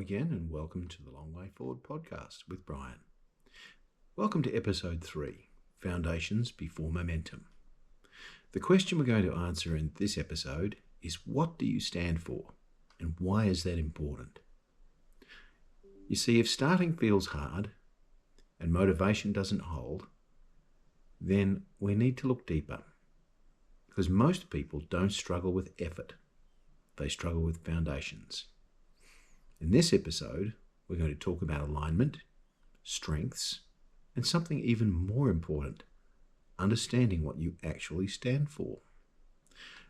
again, and welcome to the Long Way Forward podcast with Brian. Welcome to episode 3, Foundations Before Momentum. The question we're going to answer in this episode is, what do you stand for, and why is that important? You see, if starting feels hard and motivation doesn't hold, then we need to look deeper, because most people don't struggle with effort. They struggle with foundations. In this episode, we're going to talk about alignment, strengths, and something even more important, understanding what you actually stand for.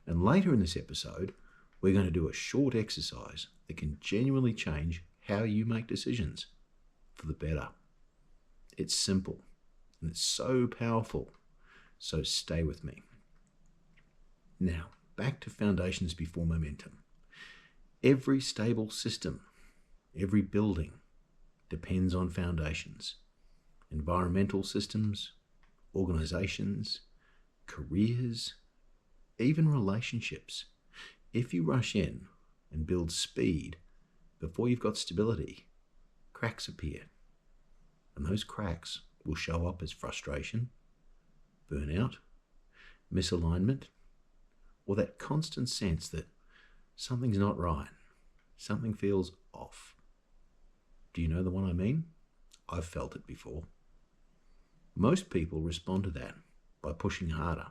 And later in this episode, we're going to do a short exercise that can genuinely change how you make decisions for the better. It's simple and it's so powerful, so stay with me. Now, back to foundations before momentum. Every stable system, every building depends on foundations. Environmental systems, organizations, careers, even relationships. If you rush in and build speed before you've got stability, cracks appear. And those cracks will show up as frustration, burnout, misalignment, or that constant sense that something's not right, something feels off. Do you know the one I mean? I've felt it before. Most people respond to that by pushing harder,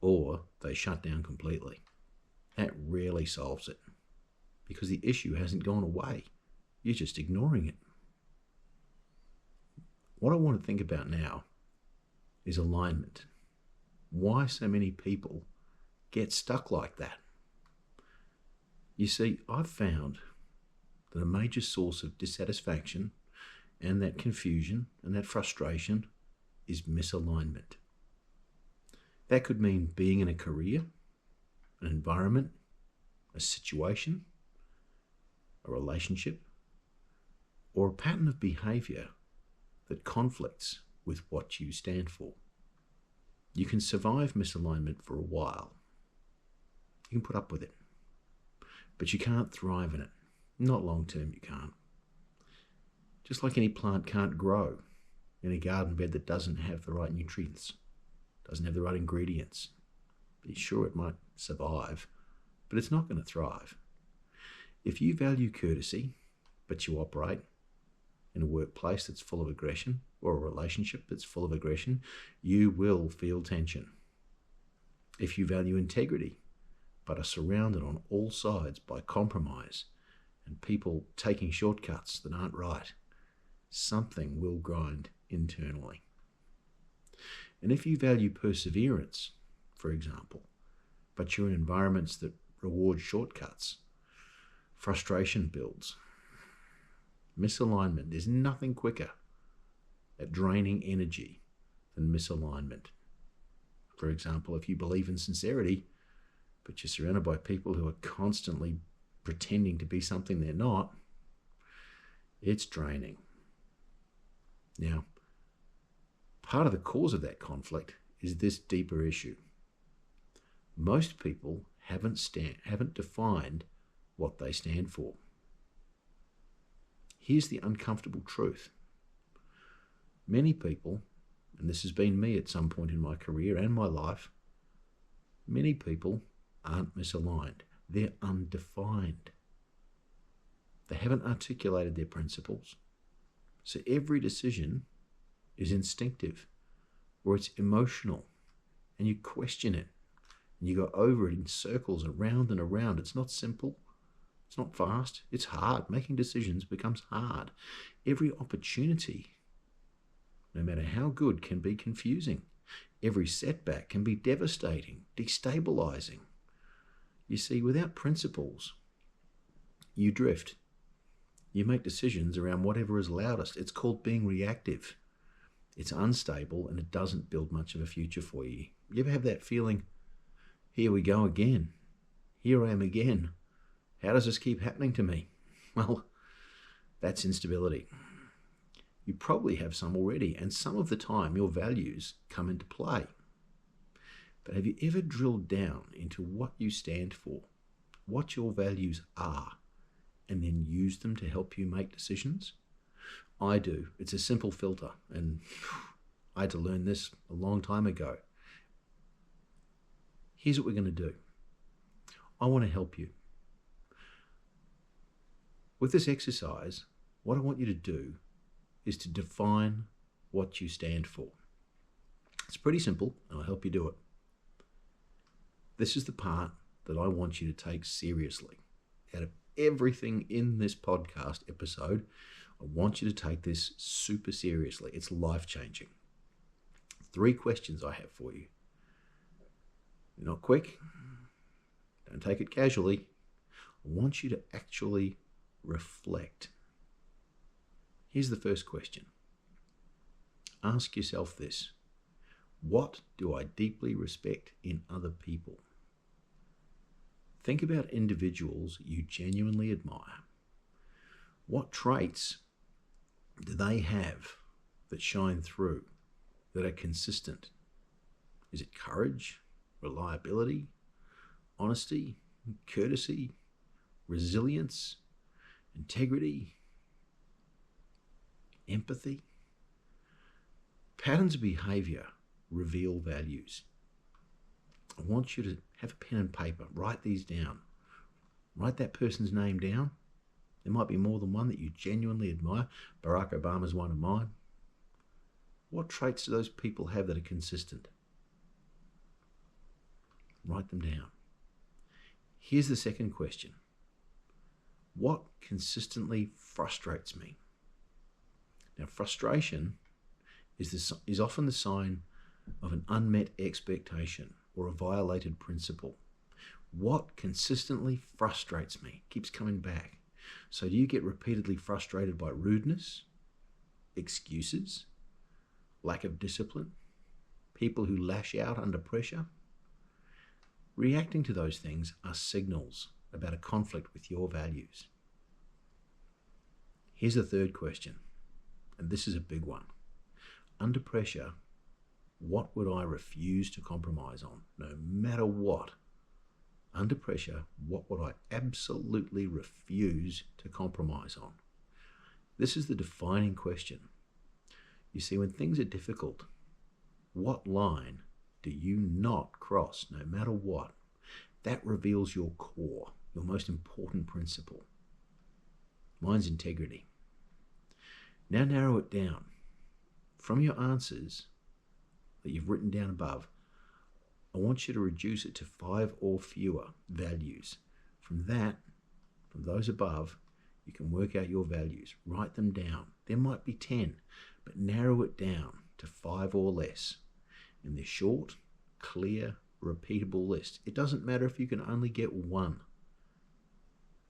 or they shut down completely. That rarely solves it, because the issue hasn't gone away. You're just ignoring it. What I want to think about now is alignment. Why so many people get stuck like that? You see, I've found that a major source of dissatisfaction and that confusion and that frustration is misalignment. That could mean being in a career, an environment, a situation, a relationship, or a pattern of behavior that conflicts with what you stand for. You can survive misalignment for a while. You can put up with it, but you can't thrive in it. Not long term, you can't. Just like any plant can't grow in a garden bed that doesn't have the right nutrients, doesn't have the right ingredients. Sure, it might survive, but it's not going to thrive. If you value courtesy, but you operate in a workplace that's full of aggression, or a relationship that's full of aggression, you will feel tension. If you value integrity, but are surrounded on all sides by compromise and people taking shortcuts that aren't right, something will grind internally. And if you value perseverance, for example, but you're in environments that reward shortcuts, frustration builds. Misalignment. There's nothing quicker at draining energy than misalignment. For example, if you believe in sincerity, but you're surrounded by people who are constantly pretending to be something they're not, it's draining. Now, part of the cause of that conflict is this deeper issue. Most people haven't defined what they stand for. Here's the uncomfortable truth. Many people, and this has been me at some point in my career and my life, many people aren't misaligned. They're undefined. They haven't articulated their principles. So every decision is instinctive, or it's emotional, and you question it, and you go over it in circles, around and around. It's not simple. It's not fast. It's hard. Making decisions becomes hard. Every opportunity, no matter how good, can be confusing. Every setback can be devastating, destabilizing. You see, without principles, you drift. You make decisions around whatever is loudest. It's called being reactive. It's unstable and it doesn't build much of a future for you. You ever have that feeling, here we go again. Here I am again. How does this keep happening to me? Well, that's instability. You probably have some already, and some of the time your values come into play. But have you ever drilled down into what you stand for, what your values are, and then use them to help you make decisions? I do. It's a simple filter, and I had to learn this a long time ago. Here's what we're going to do. I want to help you. With this exercise, what I want you to do is to define what you stand for. It's pretty simple, and I'll help you do it. This is the part that I want you to take seriously. Out of everything in this podcast episode, I want you to take this super seriously. It's life-changing. 3 questions I have for you. You're not quick. Don't take it casually. I want you to actually reflect. Here's the first question. Ask yourself this. What do I deeply respect in other people? Think about individuals you genuinely admire. What traits do they have that shine through, that are consistent? Is it courage, reliability, honesty, courtesy, resilience, integrity, empathy? Patterns of behavior reveal values. I want you to have a pen and paper. Write these down. Write that person's name down. There might be more than one that you genuinely admire. Barack Obama's one of mine. What traits do those people have that are consistent? Write them down. Here's the second question. What consistently frustrates me? Now, frustration is often the sign of an unmet expectation or a violated principle. What consistently frustrates me keeps coming back. So do you get repeatedly frustrated by rudeness, excuses, lack of discipline, people who lash out under pressure? Reacting to those things are signals about a conflict with your values. Here's the third question, and this is a big one. Under pressure, what would I refuse to compromise on, no matter what? Under pressure, what would I absolutely refuse to compromise on? This is the defining question. You see, when things are difficult, what line do you not cross, no matter what? That reveals your core, your most important principle. Mine's integrity. Now narrow it down. From your answers that you've written down above, I want you to reduce it to 5 or fewer values. From those above, you can work out your values. Write them down. There might be 10, but narrow it down to 5 or less. In this short, clear, repeatable list. It doesn't matter if you can only get 1.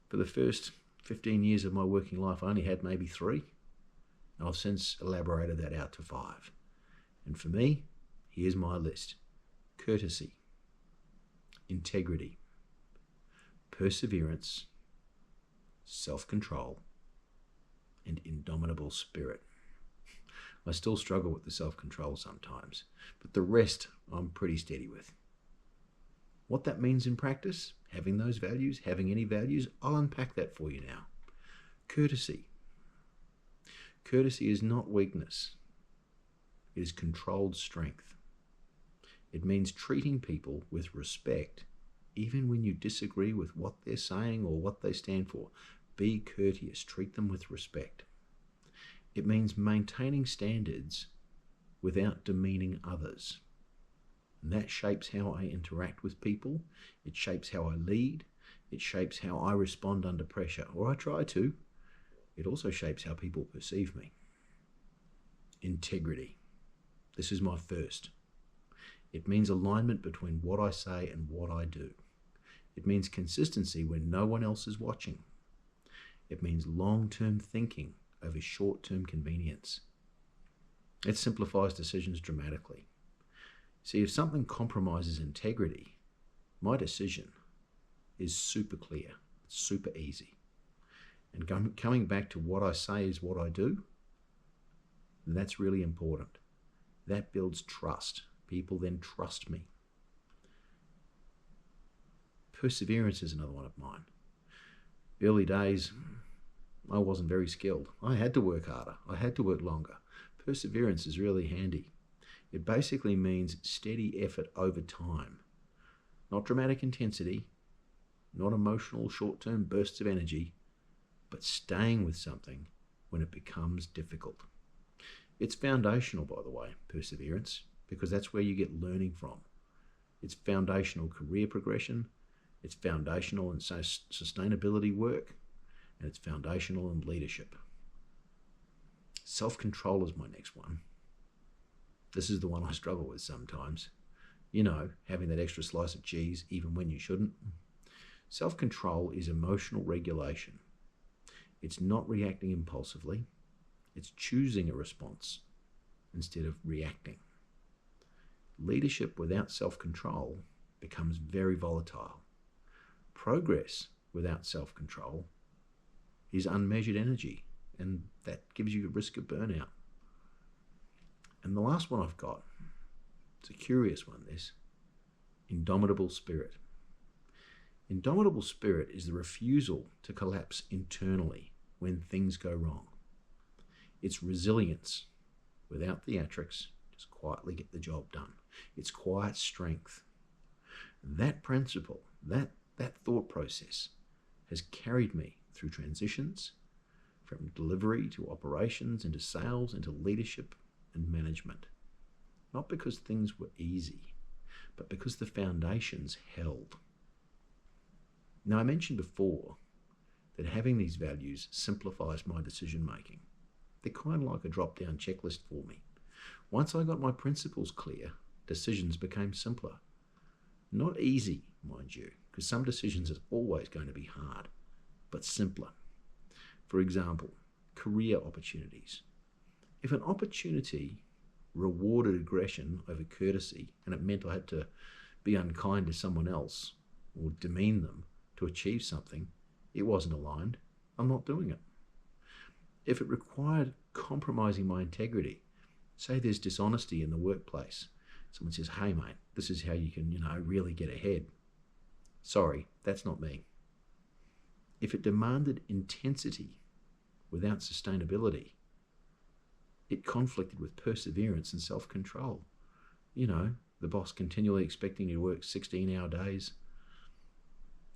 For the first 15 years of my working life, I only had maybe 3. And I've since elaborated that out to 5. And for me, here's my list. Courtesy, integrity, perseverance, self-control, and indomitable spirit. I still struggle with the self-control sometimes, but the rest I'm pretty steady with. What that means in practice, having those values, having any values, I'll unpack that for you now. Courtesy. Courtesy is not weakness. It is controlled strength. It means treating people with respect, even when you disagree with what they're saying or what they stand for. Be courteous. Treat them with respect. It means maintaining standards without demeaning others. And that shapes how I interact with people. It shapes how I lead. It shapes how I respond under pressure, or I try to. It also shapes how people perceive me. Integrity. This is my first. It means alignment between what I say and what I do. It means consistency when no one else is watching. It means long-term thinking over short-term convenience. It simplifies decisions dramatically. See, if something compromises integrity, my decision is super clear, super easy. And coming back to what I say is what I do, that's really important. That builds trust. People then trust me. Perseverance is another one of mine. Early days, I wasn't very skilled. I had to work harder. I had to work longer. Perseverance is really handy. It basically means steady effort over time. Not dramatic intensity, not emotional short-term bursts of energy, but staying with something when it becomes difficult. It's foundational, by the way, perseverance, because that's where you get learning from. It's foundational career progression, it's foundational in sustainability work, and it's foundational in leadership. Self-control is my next one. This is the one I struggle with sometimes. You know, having that extra slice of cheese even when you shouldn't. Self-control is emotional regulation. It's not reacting impulsively. It's choosing a response instead of reacting. Leadership without self-control becomes very volatile. Progress without self-control is unmeasured energy, and that gives you a risk of burnout. And the last one I've got, it's a curious one, this. Indomitable spirit. Indomitable spirit is the refusal to collapse internally when things go wrong. It's resilience without theatrics, just quietly get the job done. It's quiet strength. That principle, that thought process has carried me through transitions, from delivery to operations, into sales, into leadership and management. Not because things were easy, but because the foundations held. Now, I mentioned before that having these values simplifies my decision making. They're kind of like a drop-down checklist for me. Once I got my principles clear, decisions became simpler. Not easy, mind you, because some decisions are always going to be hard, but simpler. For example, career opportunities. If an opportunity rewarded aggression over courtesy, and it meant I had to be unkind to someone else or demean them to achieve something, it wasn't aligned. I'm not doing it. If it required compromising my integrity, say there's dishonesty in the workplace, someone says, hey mate, this is how you can, really get ahead. Sorry, that's not me. If it demanded intensity without sustainability, it conflicted with perseverance and self-control. The boss continually expecting you to work 16-hour days.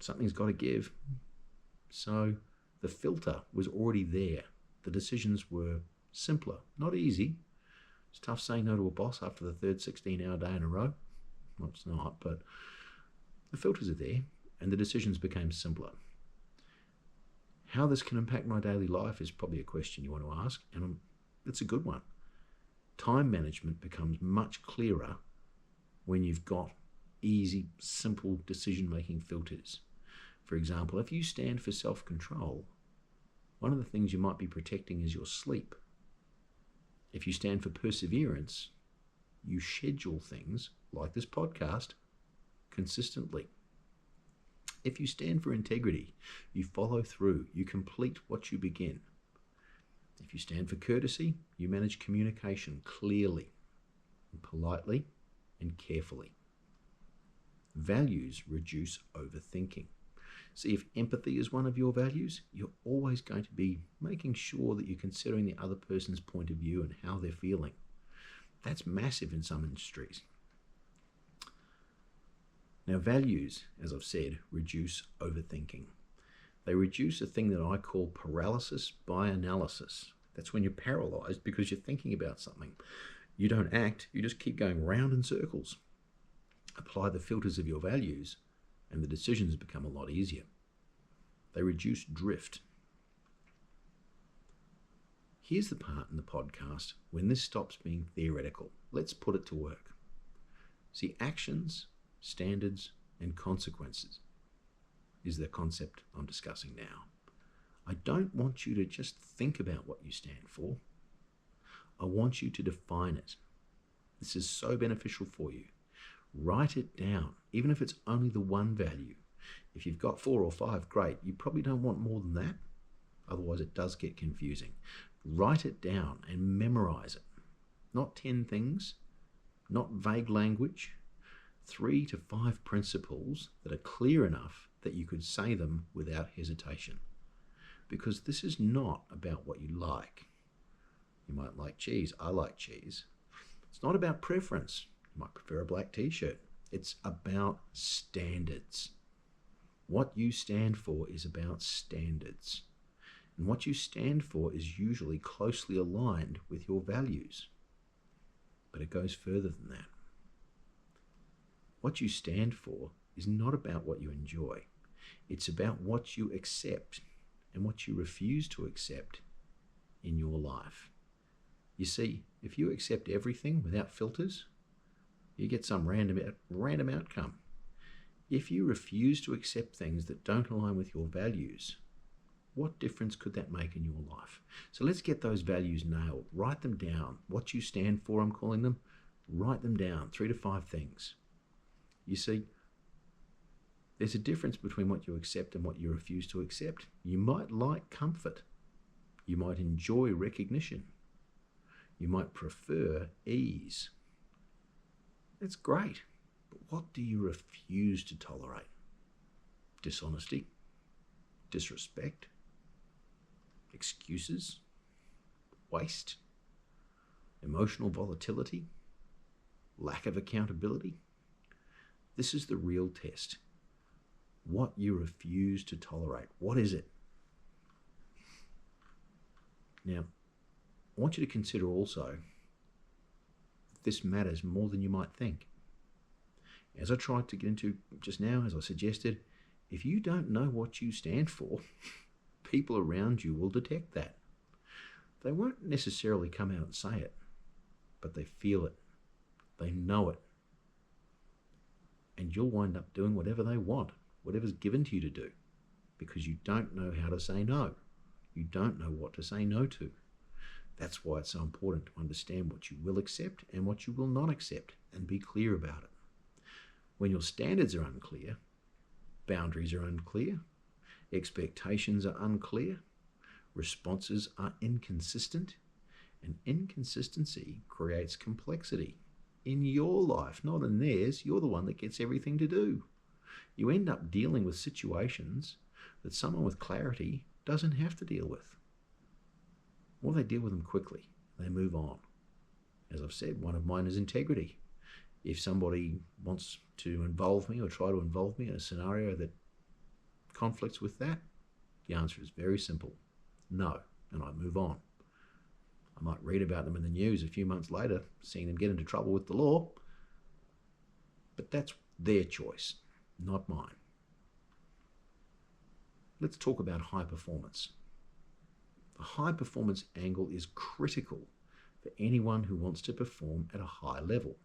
Something's got to give. So the filter was already there. The decisions were simpler, not easy. It's tough saying no to a boss after the third 16-hour day in a row. Well, it's not, but the filters are there and the decisions became simpler. How this can impact my daily life is probably a question you want to ask, and it's a good one. Time management becomes much clearer when you've got easy, simple decision-making filters. For example, if you stand for self-control, one of the things you might be protecting is your sleep. If you stand for perseverance, you schedule things, like this podcast, consistently. If you stand for integrity, you follow through, you complete what you begin. If you stand for courtesy, you manage communication clearly, and politely, and carefully. Values reduce overthinking. See, if empathy is one of your values, you're always going to be making sure that you're considering the other person's point of view and how they're feeling. That's massive in some industries. Now, values, as I've said, reduce overthinking. They reduce a thing that I call paralysis by analysis. That's when you're paralyzed because you're thinking about something. You don't act, you just keep going round in circles. Apply the filters of your values and the decisions become a lot easier. They reduce drift. Here's the part in the podcast when this stops being theoretical. Let's put it to work. See, actions, standards, and consequences is the concept I'm discussing now. I don't want you to just think about what you stand for. I want you to define it. This is so beneficial for you. Write it down, even if it's only the one value. If you've got 4 or 5, great. You probably don't want more than that. Otherwise, it does get confusing. Write it down and memorize it. Not 10 things, not vague language. 3 to 5 principles that are clear enough that you could say them without hesitation. because this is not about what you like. You might like cheese. I like cheese. It's not about preference. You might prefer a black t-shirt. It's about standards. What you stand for is about standards. And what you stand for is usually closely aligned with your values. But it goes further than that. What you stand for is not about what you enjoy. It's about what you accept and what you refuse to accept in your life. You see, if you accept everything without filters, you get some random outcome. If you refuse to accept things that don't align with your values, what difference could that make in your life? So let's get those values nailed. Write them down. What you stand for, I'm calling them. Write them down, 3 to 5 things. You see, there's a difference between what you accept and what you refuse to accept. You might like comfort. You might enjoy recognition. You might prefer ease. That's great. But what do you refuse to tolerate? Dishonesty? Disrespect? Excuses? Waste? Emotional volatility? Lack of accountability? This is the real test. What you refuse to tolerate. What is it? Now, I want you to consider also that this matters more than you might think. As I tried to get into just now, as I suggested, if you don't know what you stand for, people around you will detect that. They won't necessarily come out and say it, but they feel it. They know it. And you'll wind up doing whatever they want, whatever's given to you to do, because you don't know how to say no. You don't know what to say no to. That's why it's so important to understand what you will accept and what you will not accept, and be clear about it. When your standards are unclear, boundaries are unclear, expectations are unclear, responses are inconsistent, and inconsistency creates complexity in your life, not in theirs. You're the one that gets everything to do. You end up dealing with situations that someone with clarity doesn't have to deal with. Or they deal with them quickly. They move on. As I've said, one of mine is integrity. If somebody wants to involve me or try to involve me in a scenario that conflicts with that, the answer is very simple. No, and I move on. I might read about them in the news a few months later, seeing them get into trouble with the law, but that's their choice, not mine. Let's talk about high performance. The high performance angle is critical for anyone who wants to perform at a high level.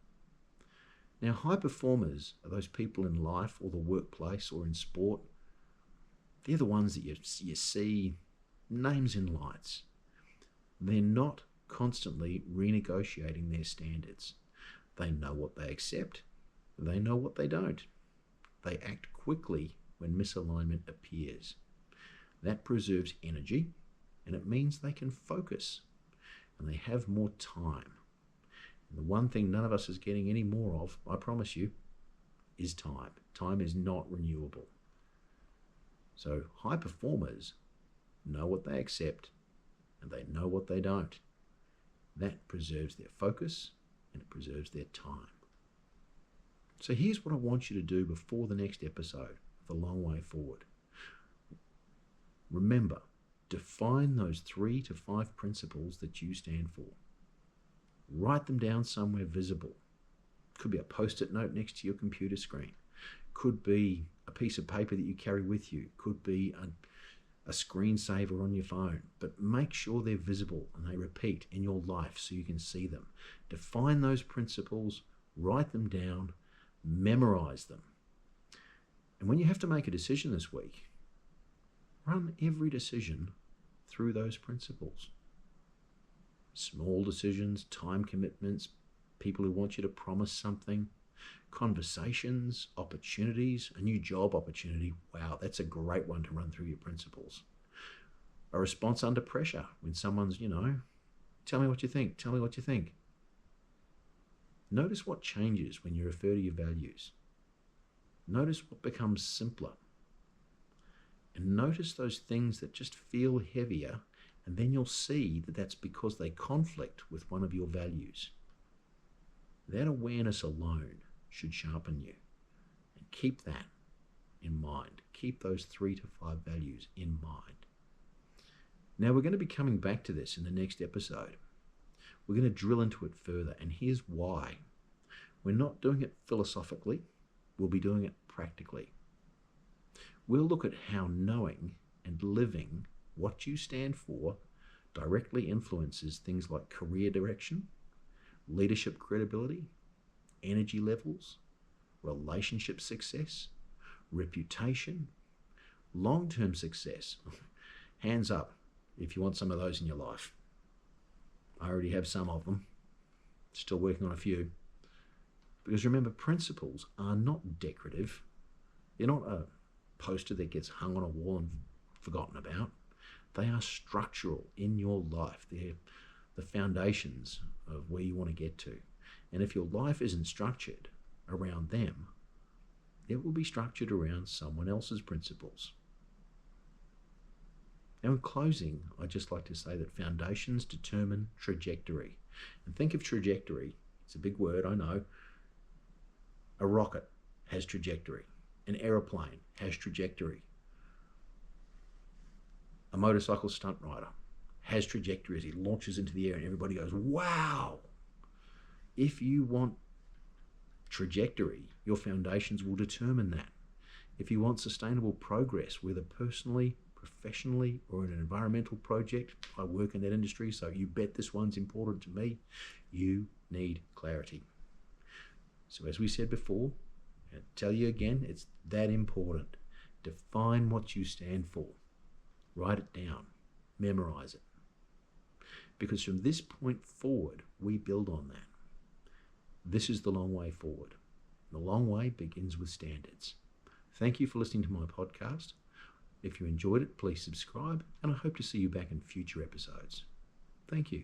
Now, high performers are those people in life or the workplace or in sport. They're the ones that you see names in lights. They're not constantly renegotiating their standards. They know what they accept. They know what they don't. They act quickly when misalignment appears. That preserves energy, and it means they can focus, and they have more time. And the one thing none of us is getting any more of, I promise you, is time. Time is not renewable. So high performers know what they accept, and they know what they don't. That preserves their focus, and it preserves their time. So here's what I want you to do before the next episode of The Long Way Forward. Remember, define those 3 to 5 principles that you stand for. Write them down somewhere visible. Could be a post-it note next to your computer screen. Could be a piece of paper that you carry with you. Could be a screensaver on your phone. But make sure they're visible and they repeat in your life so you can see them. Define those principles, write them down, memorize them. And when you have to make a decision this week, run every decision through those principles. Small decisions, time commitments, people who want you to promise something, conversations, opportunities, a new job opportunity. Wow, that's a great one to run through your principles. A response under pressure when someone's, tell me what you think, tell me what you think. Notice what changes when you refer to your values. Notice what becomes simpler. And notice those things that just feel heavier, and then you'll see that that's because they conflict with one of your values. That awareness alone should sharpen you. And keep that in mind. Keep those 3 to 5 values in mind. Now, we're going to be coming back to this in the next episode. We're going to drill into it further, and here's why. We're not doing it philosophically. We'll be doing it practically. We'll look at how knowing and living what you stand for directly influences things like career direction, leadership credibility, energy levels, relationship success, reputation, long-term success. Hands up if you want some of those in your life. I already have some of them. Still working on a few. Because remember, principles are not decorative. They're not a poster that gets hung on a wall and forgotten about. They are structural in your life. They're the foundations of where you want to get to. And if your life isn't structured around them, it will be structured around someone else's principles. Now, in closing, I'd just like to say that foundations determine trajectory. And think of trajectory. It's a big word, I know. A rocket has trajectory. An aeroplane has trajectory. A motorcycle stunt rider has trajectory as he launches into the air and everybody goes, wow! If you want trajectory, your foundations will determine that. If you want sustainable progress, whether personally, professionally, or in an environmental project, I work in that industry, so you bet this one's important to me, you need clarity. So as we said before, I'll tell you again, it's that important. Define what you stand for. Write it down. Memorize it. Because from this point forward, we build on that. This is the long way forward. The long way begins with standards. Thank you for listening to my podcast. If you enjoyed it, please subscribe, and I hope to see you back in future episodes. Thank you.